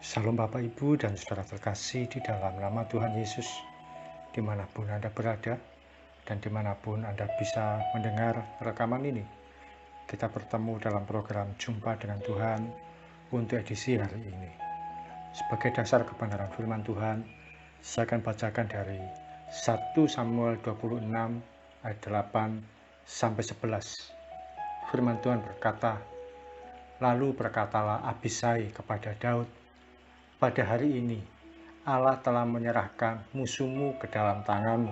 Salam Bapak Ibu dan saudara terkasih di dalam nama Tuhan Yesus, dimanapun Anda berada dan dimanapun Anda bisa mendengar rekaman ini. Kita bertemu dalam program Jumpa dengan Tuhan untuk edisi hari ini. Sebagai dasar kebenaran firman Tuhan, saya akan bacakan dari 1 Samuel 26 ayat 8 sampai 11. Firman Tuhan berkata, "Lalu berkatalah Abisai kepada Daud, pada hari ini Allah telah menyerahkan musuhmu ke dalam tanganmu.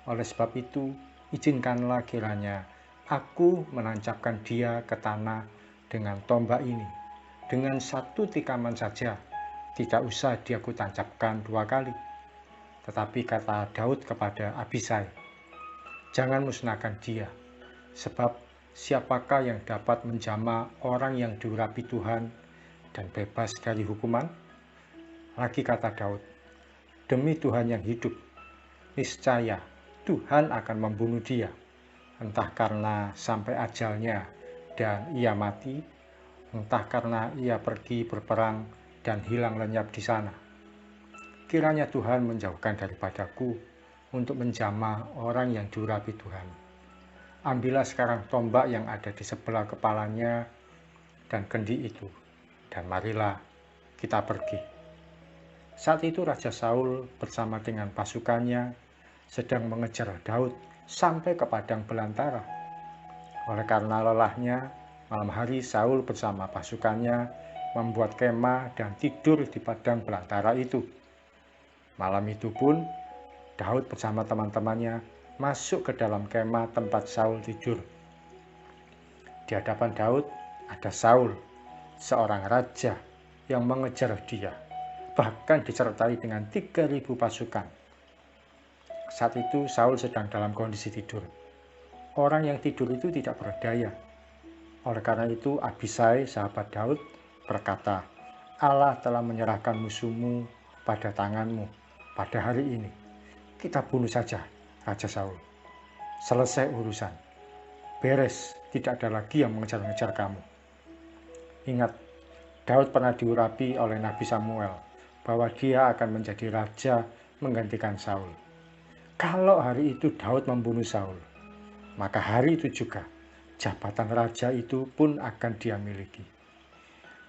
Oleh sebab itu, izinkanlah kiranya aku menancapkan dia ke tanah dengan tombak ini. Dengan satu tikaman saja, tidak usah dia kutancapkan 2 kali." Tetapi kata Daud kepada Abisai, "Jangan musnahkan dia, sebab siapakah yang dapat menjamah orang yang diurapi Tuhan dan bebas dari hukuman?" Lagi kata Daud, "Demi Tuhan yang hidup, niscaya Tuhan akan membunuh dia, entah karena sampai ajalnya dan ia mati, entah karena ia pergi berperang dan hilang lenyap di sana. Kiranya Tuhan menjauhkan daripadaku untuk menjamah orang yang diurapi Tuhan. Ambillah sekarang tombak yang ada di sebelah kepalanya dan kendi itu, dan marilah kita pergi." Saat itu Raja Saul bersama dengan pasukannya sedang mengejar Daud sampai ke padang belantara. Oleh karena lelahnya, malam hari Saul bersama pasukannya membuat kemah dan tidur di padang belantara itu. Malam itu pun Daud bersama teman-temannya masuk ke dalam kemah tempat Saul tidur. Di hadapan Daud ada Saul, seorang raja yang mengejar dia, bahkan disertai dengan 3.000 pasukan. Saat itu Saul sedang dalam kondisi tidur. Orang yang tidur itu tidak berdaya. Oleh karena itu Abisai, sahabat Daud, berkata, "Allah telah menyerahkan musuhmu pada tanganmu pada hari ini. Kita bunuh saja Raja Saul. Selesai urusan. Beres, tidak ada lagi yang mengejar-ngejar kamu." Ingat, Daud pernah diurapi oleh Nabi Samuel bahwa dia akan menjadi raja menggantikan Saul. Kalau hari itu Daud membunuh Saul, maka hari itu juga jabatan raja itu pun akan dia miliki.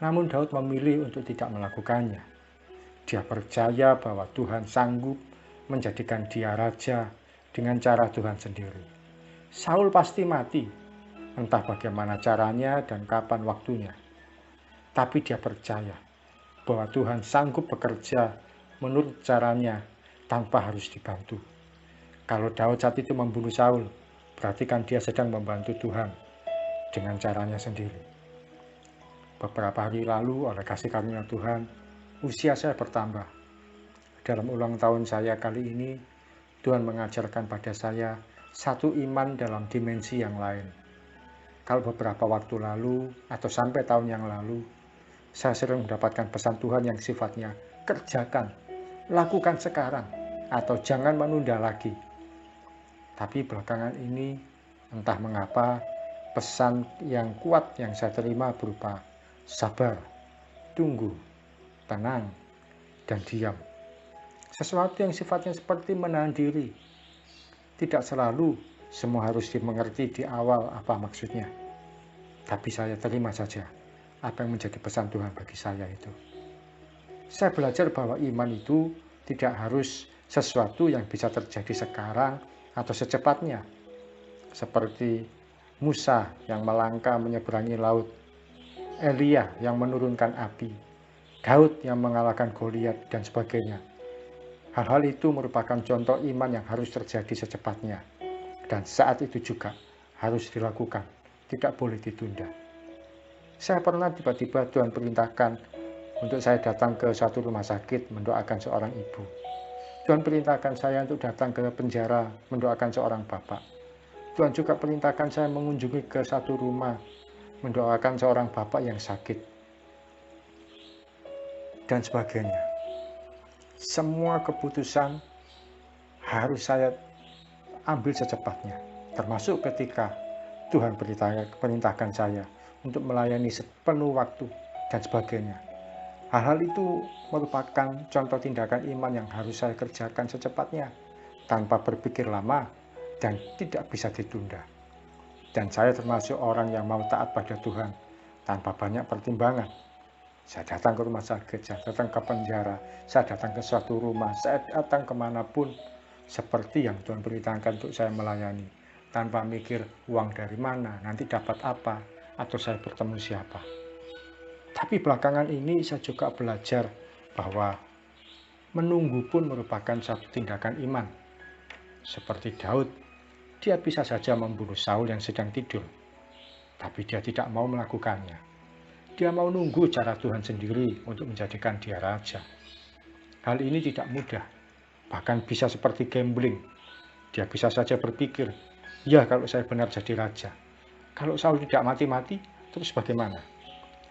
Namun Daud memilih untuk tidak melakukannya. Dia percaya bahwa Tuhan sanggup menjadikan dia raja dengan cara Tuhan sendiri. Saul pasti mati, entah bagaimana caranya dan kapan waktunya. Tapi dia percaya bahwa Tuhan sanggup bekerja menurut caranya tanpa harus dibantu. Kalau Daud saat itu membunuh Saul, berarti kan dia sedang membantu Tuhan dengan caranya sendiri. Beberapa hari lalu, oleh kasih karunia Tuhan, usia saya bertambah. Dalam ulang tahun saya kali ini, Tuhan mengajarkan pada saya satu iman dalam dimensi yang lain. Kalau beberapa waktu lalu atau sampai tahun yang lalu, saya sering mendapatkan pesan Tuhan yang sifatnya kerjakan, lakukan sekarang, atau jangan menunda lagi. Tapi belakangan ini, entah mengapa, pesan yang kuat yang saya terima berupa sabar, tunggu, tenang, dan diam. Sesuatu yang sifatnya seperti menahan diri. Tidak selalu semua harus dimengerti di awal apa maksudnya. Tapi saya terima saja apa yang menjadi pesan Tuhan bagi saya itu. Saya belajar bahwa iman itu tidak harus sesuatu yang bisa terjadi sekarang atau secepatnya. Seperti Musa yang melangkah menyeberangi laut, Elia yang menurunkan api, Daud yang mengalahkan Goliat, dan sebagainya. Hal-hal itu merupakan contoh iman yang harus terjadi secepatnya. Dan saat itu juga harus dilakukan, tidak boleh ditunda. Saya pernah tiba-tiba Tuhan perintahkan untuk saya datang ke suatu rumah sakit mendoakan seorang ibu. Tuhan perintahkan saya untuk datang ke penjara mendoakan seorang bapak. Tuhan juga perintahkan saya mengunjungi ke satu rumah mendoakan seorang bapak yang sakit, dan sebagainya. Semua keputusan harus saya ambil secepatnya, termasuk ketika Tuhan perintahkan saya untuk melayani sepenuh waktu dan sebagainya. Hal-hal itu merupakan contoh tindakan iman yang harus saya kerjakan secepatnya, tanpa berpikir lama dan tidak bisa ditunda. Dan saya termasuk orang yang mau taat pada Tuhan tanpa banyak pertimbangan. Saya datang ke rumah sakit, saya datang ke penjara, saya datang ke suatu rumah, saya datang kemanapun seperti yang Tuhan perintahkan untuk saya melayani, tanpa mikir uang dari mana, nanti dapat apa, atau saya bertemu siapa. Tapi belakangan ini saya juga belajar bahwa menunggu pun merupakan satu tindakan iman. Seperti Daud, dia bisa saja membunuh Saul yang sedang tidur, tapi dia tidak mau melakukannya. Dia mau nunggu cara Tuhan sendiri untuk menjadikan dia raja. Hal ini tidak mudah, bahkan bisa seperti gambling. Dia bisa saja berpikir, ya kalau saya benar jadi raja, kalau Saul tidak mati-mati, terus bagaimana?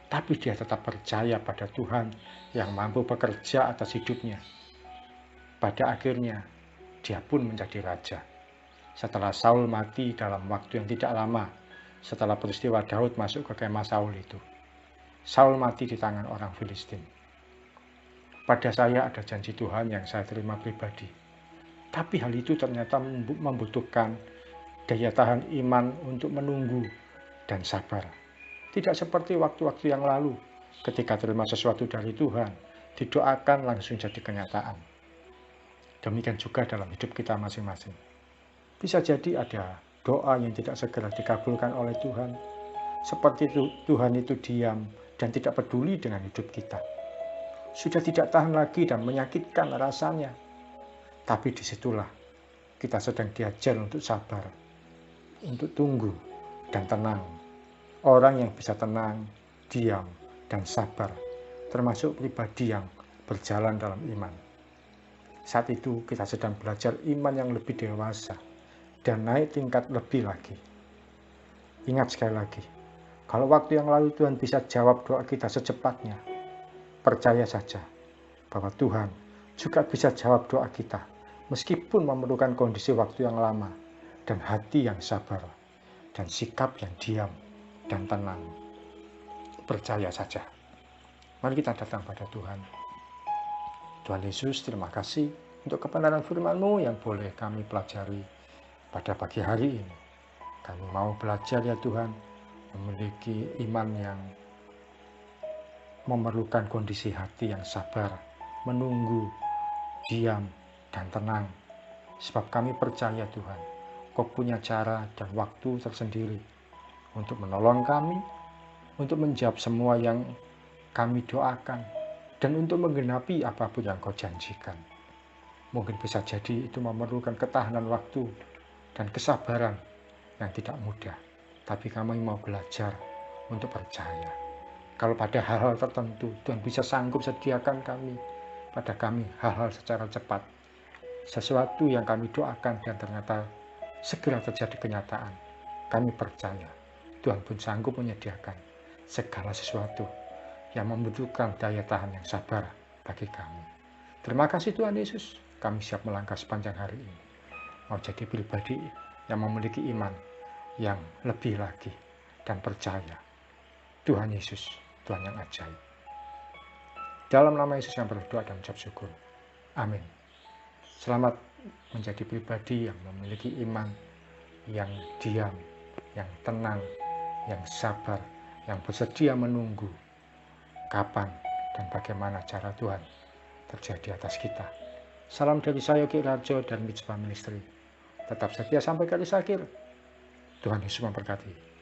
Tapi dia tetap percaya pada Tuhan yang mampu bekerja atas hidupnya. Pada akhirnya, dia pun menjadi raja. Setelah Saul mati dalam waktu yang tidak lama, setelah peristiwa Daud masuk ke kemah Saul itu, Saul mati di tangan orang Filistin. Pada saya ada janji Tuhan yang saya terima pribadi. Tapi hal itu ternyata membutuhkan daya tahan iman untuk menunggu dan sabar. Tidak seperti waktu-waktu yang lalu, ketika terima sesuatu dari Tuhan, didoakan langsung jadi kenyataan. Demikian juga dalam hidup kita masing-masing. Bisa jadi ada doa yang tidak segera dikabulkan oleh Tuhan, seperti itu Tuhan itu diam dan tidak peduli dengan hidup kita. Sudah tidak tahan lagi dan menyakitkan rasanya. Tapi disitulah kita sedang diajar untuk sabar, untuk tunggu dan tenang. Orang yang bisa tenang, diam, dan sabar, termasuk pribadi yang berjalan dalam iman. Saat itu kita sedang belajar iman yang lebih dewasa dan naik tingkat lebih lagi. Ingat sekali lagi, kalau waktu yang lalu Tuhan bisa jawab doa kita secepatnya, percaya saja bahwa Tuhan juga bisa jawab doa kita, meskipun memerlukan kondisi waktu yang lama, dan hati yang sabar, dan sikap yang diam dan tenang. Percaya saja. Mari kita datang pada Tuhan. Tuhan Yesus, terima kasih untuk kebenaran firman-Mu yang boleh kami pelajari pada pagi hari ini. Kami mau belajar ya Tuhan, memiliki iman yang memerlukan kondisi hati yang sabar, menunggu, diam, dan tenang. Sebab kami percaya Tuhan, Kau punya cara dan waktu tersendiri untuk menolong kami, untuk menjawab semua yang kami doakan, dan untuk menggenapi apapun yang Kau janjikan. Mungkin bisa jadi itu memerlukan ketahanan waktu dan kesabaran yang tidak mudah, tapi kami mau belajar untuk percaya. Kalau pada hal-hal tertentu Tuhan bisa sanggup sediakan pada kami hal-hal secara cepat, sesuatu yang kami doakan dan ternyata segera terjadi kenyataan. Kami percaya Tuhan pun sanggup menyediakan segala sesuatu yang membutuhkan daya tahan yang sabar bagi kami. Terima kasih Tuhan Yesus, kami siap melangkah sepanjang hari ini. Mau jadi pribadi yang memiliki iman yang lebih lagi dan percaya. Tuhan Yesus, Tuhan yang ajaib. Dalam nama Yesus yang berdoa dan ucap syukur. Amin. Selamat menjadi pribadi yang memiliki iman yang diam, yang tenang, yang sabar, yang bersedia menunggu kapan dan bagaimana cara Tuhan terjadi atas kita. Salam dari saya Yogi Rajo dan Mitzvah Ministry. Tetap setia sampai garis akhir. Tuhan Yesus memberkati.